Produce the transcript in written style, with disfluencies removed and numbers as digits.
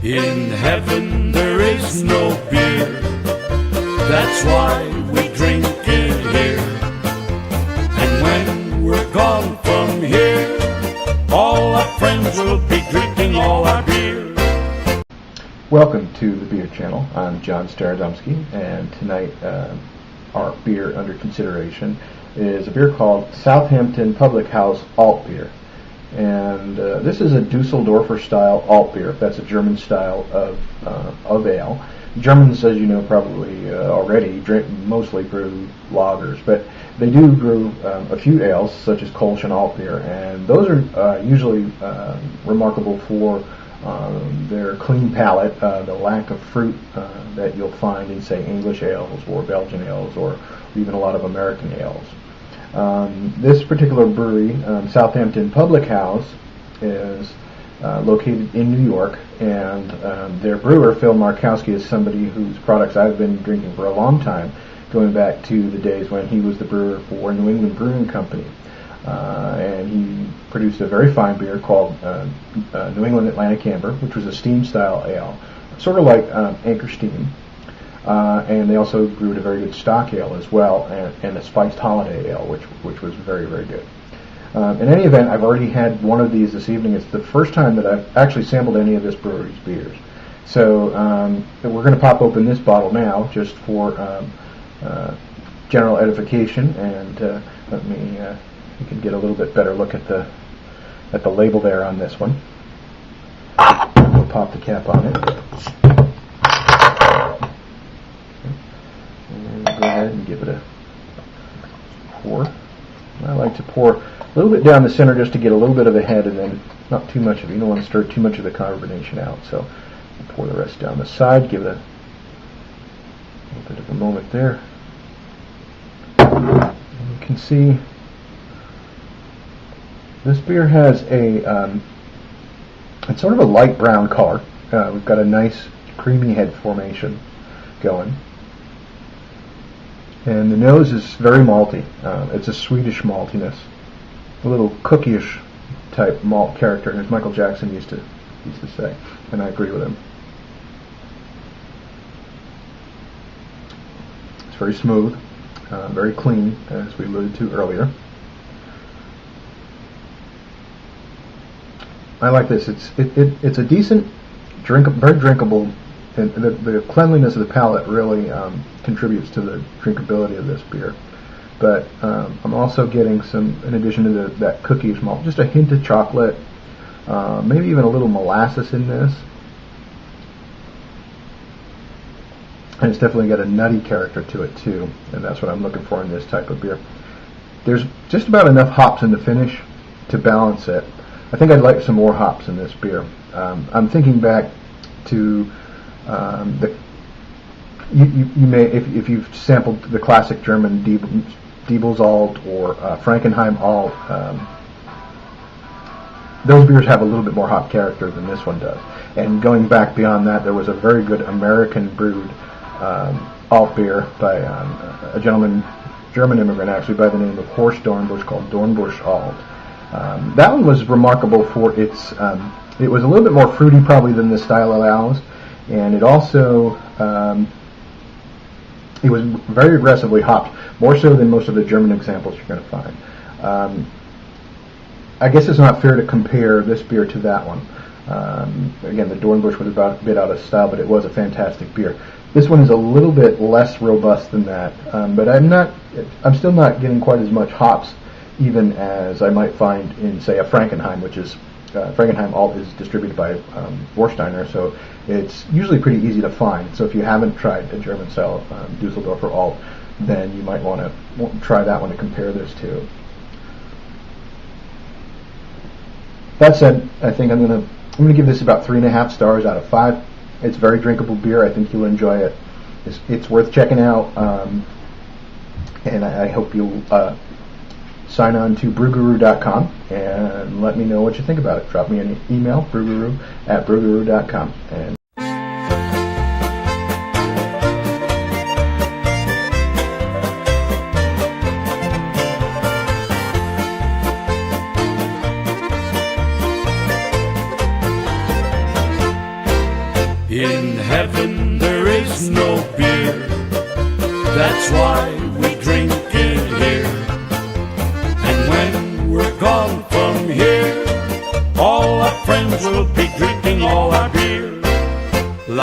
In heaven there is no beer, that's why we drink it here. And when we're gone from here, all our friends will be drinking all our beer. Welcome to the Beer Channel. I'm John Starodomski, and tonight our beer under consideration is a beer called Southampton Public House Altbier. And this is a Dusseldorfer style Altbier. That's a German style of ale. Germans, as you know probably already, mostly brew lagers, but they do brew a few ales, such as Kolsch and Altbier, and those are usually remarkable for their clean palate, the lack of fruit that you'll find in, say, English ales or Belgian ales or even a lot of American ales. This particular brewery, Southampton Public House, is located in New York, and their brewer, Phil Markowski, is somebody whose products I've been drinking for a long time, going back to the days when he was the brewer for New England Brewing Company. And he produced a very fine beer called New England Atlantic Amber, which was a steam-style ale, sort of like Anchor Steam. And they also brewed a very good stock ale as well, and a spiced holiday ale, which was very, very good. In any event, I've already had one of these this evening. It's the first time that I've actually sampled any of this brewery's beers. So we're going to pop open this bottle now, just for general edification, and let me you can get a little bit better look at the label there on this one. We'll pop the cap on it. And go ahead and give it a pour. I like to pour a little bit down the center just to get a little bit of the head, and then not too much of it. You don't want to stir too much of the carbonation out, so pour the rest down the side. Give it a little bit of a moment there. And you can see this beer has it's sort of a light brown color. We've got a nice creamy head formation going. And the nose is very malty. It's a Swedish maltiness, a little cookie-ish type malt character, as Michael Jackson used to say, and I agree with him. It's very smooth, very clean, as we alluded to earlier. I like this. It's a decent, very drinkable. And the cleanliness of the palate really contributes to the drinkability of this beer. But I'm also getting in addition to that cookies malt, just a hint of chocolate, maybe even a little molasses in this. And it's definitely got a nutty character to it too, and that's what I'm looking for in this type of beer. There's just about enough hops in the finish to balance it. I think I'd like some more hops in this beer. I'm thinking back to you may, if you've sampled the classic German Diebels Alt or Frankenheim Alt, those beers have a little bit more hop character than this one does. And going back beyond that, there was a very good American brewed alt beer by a German immigrant actually, by the name of Horst Dornbusch, called Dornbusch Alt. That one was remarkable for its it was a little bit more fruity probably than this style allows, and it also it was very aggressively hopped, more so than most of the German examples you're going to find. I guess it's not fair to compare this beer to that one. Again, the Dornbusch was a bit out of style, but it was a fantastic beer. This one is a little bit less robust than that, but I'm still not getting quite as much hops even as I might find in, say, a Frankenheim, which is Frankenheim Alt is distributed by Warsteiner, so it's usually pretty easy to find. So if you haven't tried a German style Dusseldorfer Alt, then you might want to try that one to compare this to. That said, I think I'm gonna give this about 3.5 stars out of 5. It's very drinkable beer. I think you'll enjoy it. It's worth checking out, and I hope you'll sign on to brewguru.com and let me know what you think about it. Drop me an email, brewguru@brewguru.com. And In heaven there is no beer. That's why we drink